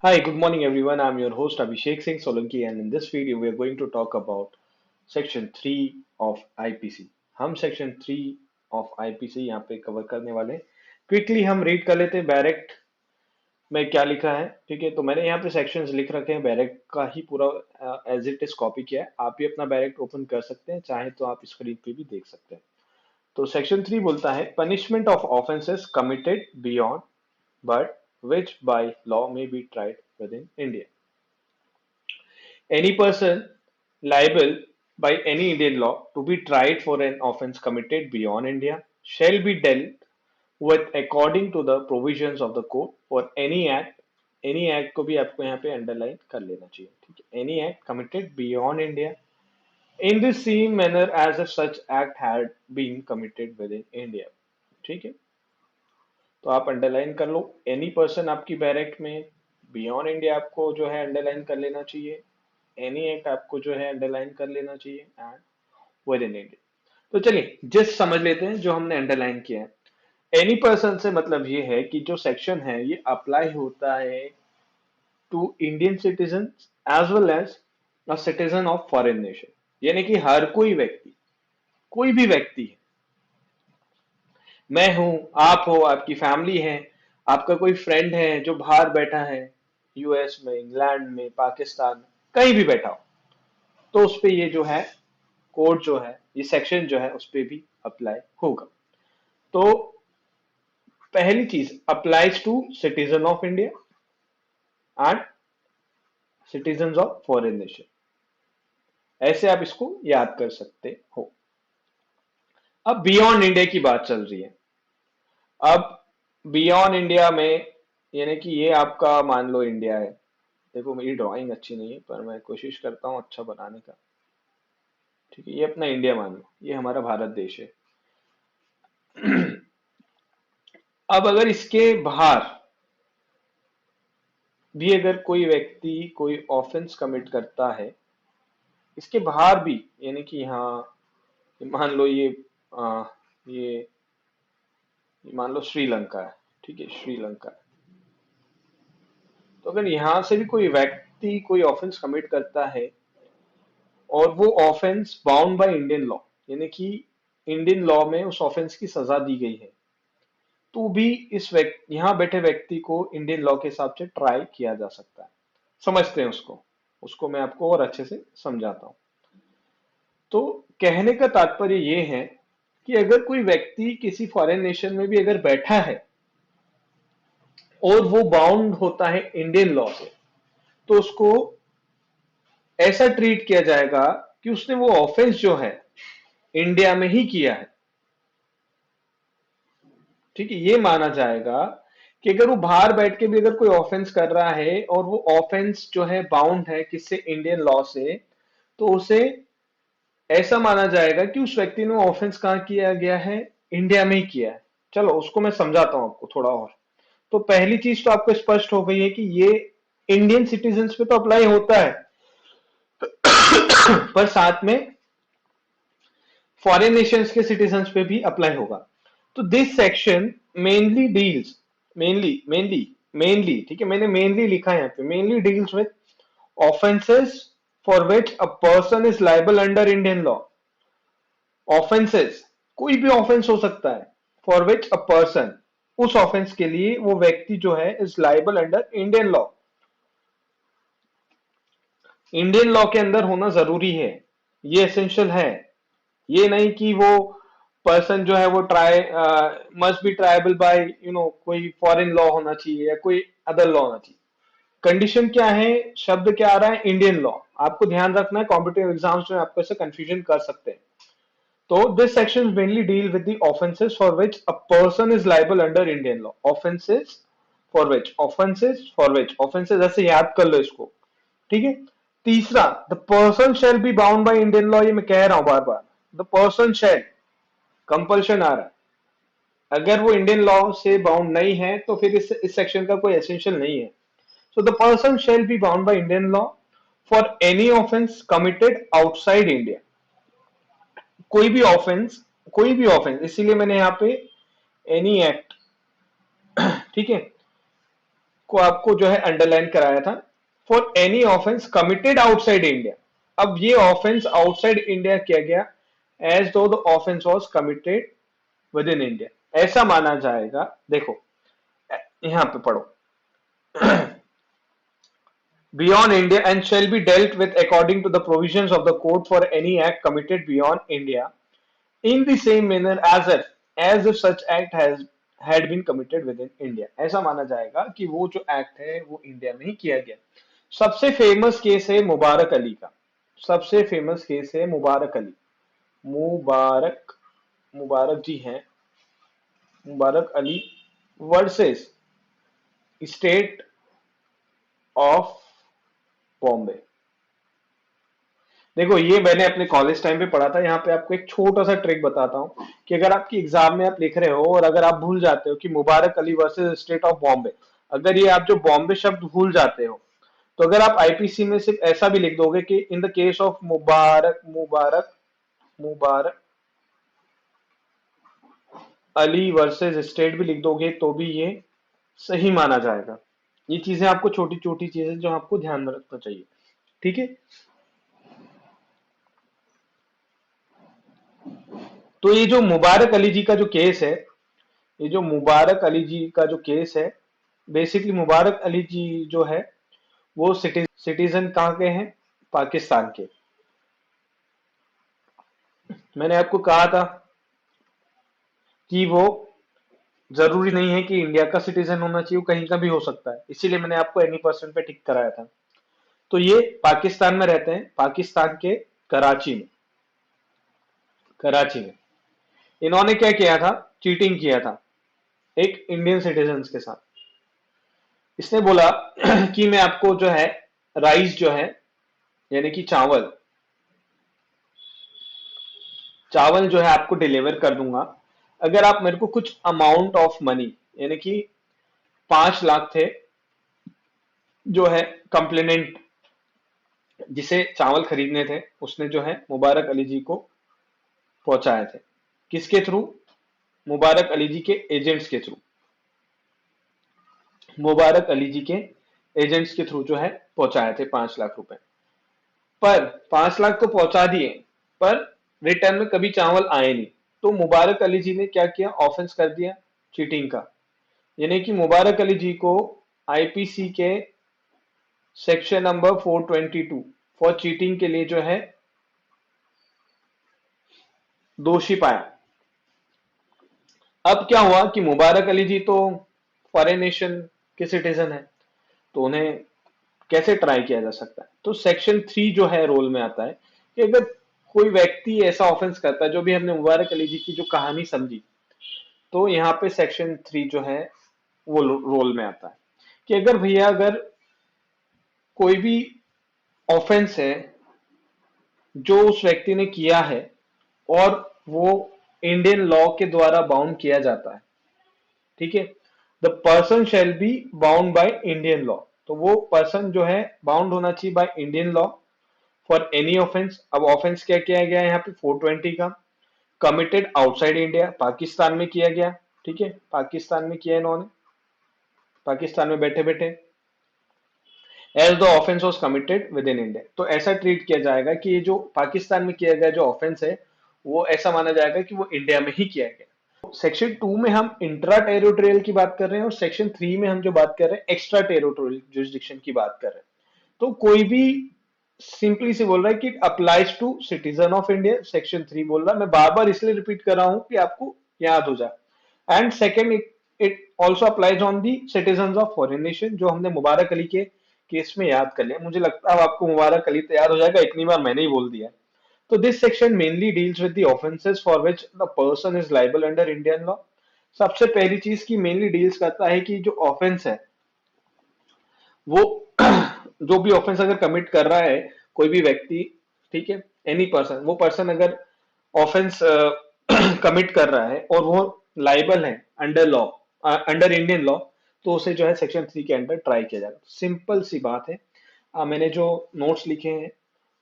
Hi, good morning everyone. I'm your host Abhishek Singh Solanki and in this video we are going to talk about section 3 of IPC. हम section 3 of IPC यहाँ पे cover करने वाले हैं. Quickly हम read कर लेते हैं बैरेक्ट में क्या लिखा है. ठीक है, तो मैंने यहाँ पे सेक्शंस लिख रखे हैं. बैरेक्ट का ही पूरा एज इट इज कॉपी किया है. आप भी अपना बैरेक्ट ओपन कर सकते हैं, चाहे तो आप स्क्रीन पे भी देख सकते हैं. तो सेक्शन 3 बोलता है punishment of offences committed beyond but which by law may be tried within India. Any person liable by any Indian law to be tried for an offence committed beyond India shall be dealt with according to the provisions of the code for any act को भी आपको यहाँ पे underline कर लेना चाहिए. ठीक है, any act committed beyond India in the same manner as if such act had been committed within India. ठीक है, तो आप अंडरलाइन कर लो. एनी पर्सन आपकी बैरेक्ट में बियॉन्ड इंडिया आपको जो है अंडरलाइन कर लेना चाहिए. एनी एक्ट आपको जो है अंडरलाइन कर लेना चाहिए एंड विद इन इंडिया. तो चलिए जस्ट समझ लेते हैं जो हमने अंडरलाइन किया है. एनी पर्सन से मतलब ये है कि जो सेक्शन है ये अप्लाई होता है to Indian citizen as well as a citizen of foreign nation. यानी कि हर कोई व्यक्ति, कोई भी व्यक्ति है, मैं हूं, आप हो, आपकी फैमिली है, आपका कोई फ्रेंड है जो बाहर बैठा है, यूएस में, इंग्लैंड में, पाकिस्तान में, कहीं भी बैठा हो, तो उस पे ये जो है कोड जो है, ये सेक्शन जो है उस पे भी अप्लाई होगा. तो पहली चीज applies to citizen of India and citizen of foreign nation. ऐसे आप इसको याद कर सकते हो. अब बियॉन्ड इंडिया की बात चल रही है. अब बियॉन्ड इंडिया में यानी कि ये आपका मान लो इंडिया है. देखो मेरी ड्राइंग अच्छी नहीं है पर मैं कोशिश करता हूँ अच्छा बनाने का. ठीक है, ये अपना इंडिया मान लो, ये हमारा भारत देश है. अब अगर इसके बाहर भी अगर कोई व्यक्ति कोई ऑफेंस कमिट करता है, इसके बाहर भी, यानी कि यहाँ मान लो ये मान लो श्रीलंका है. ठीक है, श्रीलंका है. तो अगर यहाँ से भी कोई व्यक्ति कोई ऑफेंस कमिट करता है और वो offence bound by Indian law, यानी कि इंडियन लॉ में उस ऑफेंस की सजा दी गई है, तो भी इस व्यक्ति, यहाँ बैठे व्यक्ति को इंडियन लॉ के हिसाब से ट्राई किया जा सकता है. समझते हैं उसको, उसको मैं आपको और अच्छे से समझाता हूँ. तो कहने का तात्पर्य ये है कि अगर कोई व्यक्ति किसी फॉरेन नेशन में भी अगर बैठा है और वो बाउंड होता है इंडियन लॉ से, तो उसको ऐसा ट्रीट किया जाएगा कि उसने वो ऑफेंस जो है इंडिया में ही किया है. ठीक है, ये माना जाएगा कि अगर वो बाहर बैठ के भी अगर कोई ऑफेंस कर रहा है और वो ऑफेंस जो है बाउंड है किससे, इंडियन लॉ से, तो उसे ऐसा माना जाएगा कि उस व्यक्ति ने ऑफेंस कहाँ किया गया है, इंडिया में ही किया है. चलो उसको मैं समझाता हूं आपको थोड़ा और. तो पहली चीज तो आपको स्पष्ट हो गई है कि ये इंडियन सिटीजन्स पे तो अप्लाई होता है, पर साथ में फॉरेन नेशंस के सिटीजन्स पे भी अप्लाई होगा. तो this section mainly deals, mainly ठीक है, मैंने मेनली लिखा है यहाँ पे, mainly deals with offences for which a person is liable under Indian law. Offences, कोई भी ऑफेंस हो सकता है, फॉर विच अ पर्सन, उस ऑफेंस के लिए वो व्यक्ति जो है is liable under Indian law. Indian law के अंदर होना जरूरी है, ये एसेंशियल है. ये नहीं कि वो पर्सन जो है वो try must be tribal bye कोई फॉरेन लॉ होना चाहिए या कोई अदर लॉ होना चाहिए. कंडीशन क्या है, शब्द क्या आ रहा है, इंडियन लॉ. आपको ध्यान रखना है, कॉम्पिटेटिव एग्जाम्स में आपको ऐसे कंफ्यूजन कर सकते हैं. तो this section mainly deal with the offences for which a person is liable under Indian law. Offences ऐसे याद कर लो इसको. ठीक है. तीसरा, the person shall be bound by Indian law. ये मैं कह रहा हूं बार बार, द पर्सन शैल, कंपल्शन आ रहा है. अगर वो इंडियन लॉ से बाउंड नहीं है तो फिर इस सेक्शन का कोई एसेंशियल नहीं है. So the person shall be bound by Indian law for any offence committed outside India. कोई भी ऑफेंस, कोई भी ऑफेंस, इसीलिए मैंने यहाँ पे एनी एक्ट, ठीक है, को आपको जो है अंडरलाइन कराया था, for any offence committed outside India. अब ये ऑफेंस आउटसाइड इंडिया किया गया, एज दो the offence was committed within India, ऐसा माना जाएगा। देखो यहां पे पढ़ो, beyond India and shall be dealt with according to the provisions of the code for any act committed beyond India in the same manner as if such act has had been committed within India। ऐसा माना जाएगा कि वो जो act है वो India में ही किया गया। सबसे फेमस केस है मुबारक अली का, सबसे फेमस केस है मुबारक अली, मुबारक मुबारक जी हैं, Mubarak Ali versus state of Bombay. देखो ये मैंने अपने कॉलेज टाइम पे पढ़ा था। यहाँ पे आपको एक छोटा सा ट्रिक बताता हूँ कि अगर आपकी एग्जाम में आप लिख रहे हो और अगर आप भूल जाते हो कि Mubarak Ali versus state of Bombay, अगर ये आप जो बॉम्बे शब्द भूल जाते हो, तो अगर आप आईपीसी में सिर्फ ऐसा भी लिख दोगे कि in the case of Mubarak Mubarak Mubarak Ali versus state भी लिख दोगे तो भी ये सही माना जाएगा। ये चीजें आपको छोटी छोटी चीजें जो आपको ध्यान में रखना चाहिए, ठीक है। तो ये जो मुबारक अली जी का जो केस है, ये जो मुबारक अली जी का जो केस है, बेसिकली मुबारक अली जी जो है वो सिटीजन कहाँ के हैं, पाकिस्तान के। मैंने आपको कहा था कि वो जरूरी नहीं है कि इंडिया का सिटीजन होना चाहिए, वो कहीं का भी हो सकता है, इसीलिए मैंने आपको एनी पर्सन पे टिक कराया था। तो ये पाकिस्तान में रहते हैं, पाकिस्तान के कराची में, कराची में इन्होंने क्या किया था, चीटिंग किया था एक इंडियन सिटीजन के साथ। इसने बोला कि मैं आपको जो है राइस जो है, यानी कि चावल, चावल जो है आपको डिलीवर कर दूंगा अगर आप मेरे को कुछ अमाउंट ऑफ मनी, यानी कि 5 लाख थे जो है कंप्लेनेंट जिसे चावल खरीदने थे, उसने जो है मुबारक अली जी को पहुंचाए थे। किसके थ्रू, मुबारक अली जी के एजेंट्स के थ्रू, मुबारक अली जी के एजेंट्स के थ्रू जो है पहुंचाए थे 5 लाख रुपए। पर 5 लाख तो पहुंचा दिए, पर रिटर्न में कभी चावल आए नहीं। तो मुबारक अली जी ने क्या किया, ऑफेंस कर दिया चीटिंग का, यानी कि मुबारक अली जी को आईपीसी के सेक्शन नंबर 422 फॉर चीटिंग के लिए जो है दोषी पाया। अब क्या हुआ कि मुबारक अली जी तो फॉरेन नेशन के सिटीजन है, तो उन्हें कैसे ट्राई किया जा सकता है। तो सेक्शन 3 जो है रोल में आता है कि अगर कोई व्यक्ति ऐसा ऑफेंस करता है, जो भी हमने मुबारक अली जी की जो कहानी समझी, तो यहाँ पे सेक्शन 3 जो है वो रोल में आता है कि अगर भैया अगर कोई भी ऑफेंस है जो उस व्यक्ति ने किया है और वो इंडियन लॉ के द्वारा बाउंड किया जाता है, ठीक है, the person shall be bound by Indian law. तो वो पर्सन जो है बाउंड होना चाहिए by Indian law for any offence. अब ऑफेंस क्या किया गया है यहाँ पे 420 का, कमिटेड आउटसाइड इंडिया, पाकिस्तान में किया गया, ठीक है, पाकिस्तान में किया इन्होंने, पाकिस्तान में बैठे बैठे, as the offence was committed within India. तो ऐसा ट्रीट किया जाएगा कि ये जो पाकिस्तान में किया गया जो ऑफेंस है वो ऐसा माना जाएगा कि वो इंडिया में ही किया गया। सेक्शन 2 में हम इंट्रा टेरिटोरियल की बात कर रहे हैं और सेक्शन 3 में हम जो बात कर रहे हैं एक्स्ट्रा टेरिटोरियल जुरिस्डिक्शन की बात कर रहे हैं। तो कोई भी सिंपली से बोल रहा है कि applies to citizen of India, section 3 बोल रहा है। मैं बार बार इसलिए रिपीट कर रहा हूं कि आपको याद हो जाए। And second, it also applies on the citizen of foreign nation, जो हमने मुबारक अली के केस में याद कर लिया। मुझे लगता है अब आपको मुबारक अली तो याद हो जाएगा, इतनी बार मैंने ही बोल दिया। तो this section mainly deals with the offences for which the person is liable under Indian law. सबसे पहली चीज की मेनली डील्स करता है कि जो ऑफेंस है वो जो भी ऑफेंस अगर कमिट कर रहा है कोई भी व्यक्ति, ठीक है, एनी पर्सन, वो पर्सन अगर ऑफेंस कमिट कर रहा है और वो लाइबल है under law, under Indian law, तो उसे जो है सेक्शन 3 के अंडर ट्राई किया जाएगा। सिंपल सी बात है। मैंने जो नोट्स लिखे हैं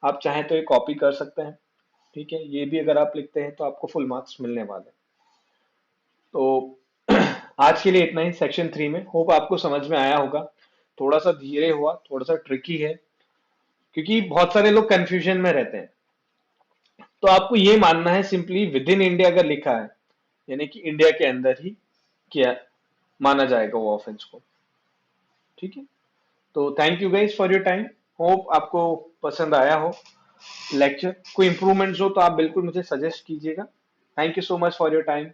आप चाहें तो ये कॉपी कर सकते हैं, ठीक है, ये भी अगर आप लिखते हैं तो आपको फुल मार्क्स मिलने वाले हैं। तो आज के लिए इतना ही सेक्शन 3 में। होप आपको समझ में आया होगा। थोड़ा सा धीरे हुआ, थोड़ा सा ट्रिकी है, क्योंकि बहुत सारे लोग कंफ्यूजन में रहते हैं। तो आपको ये मानना है सिंपली विद इन इंडिया अगर लिखा है, यानी कि इंडिया के अंदर ही किया माना जाएगा वो ऑफेंस को। ठीक है, तो thank you guys for your time. Hope आपको पसंद आया हो लेक्चर। कोई इंप्रूवमेंट्स हो तो आप बिल्कुल मुझे सजेस्ट कीजिएगा। Thank you so much for your time.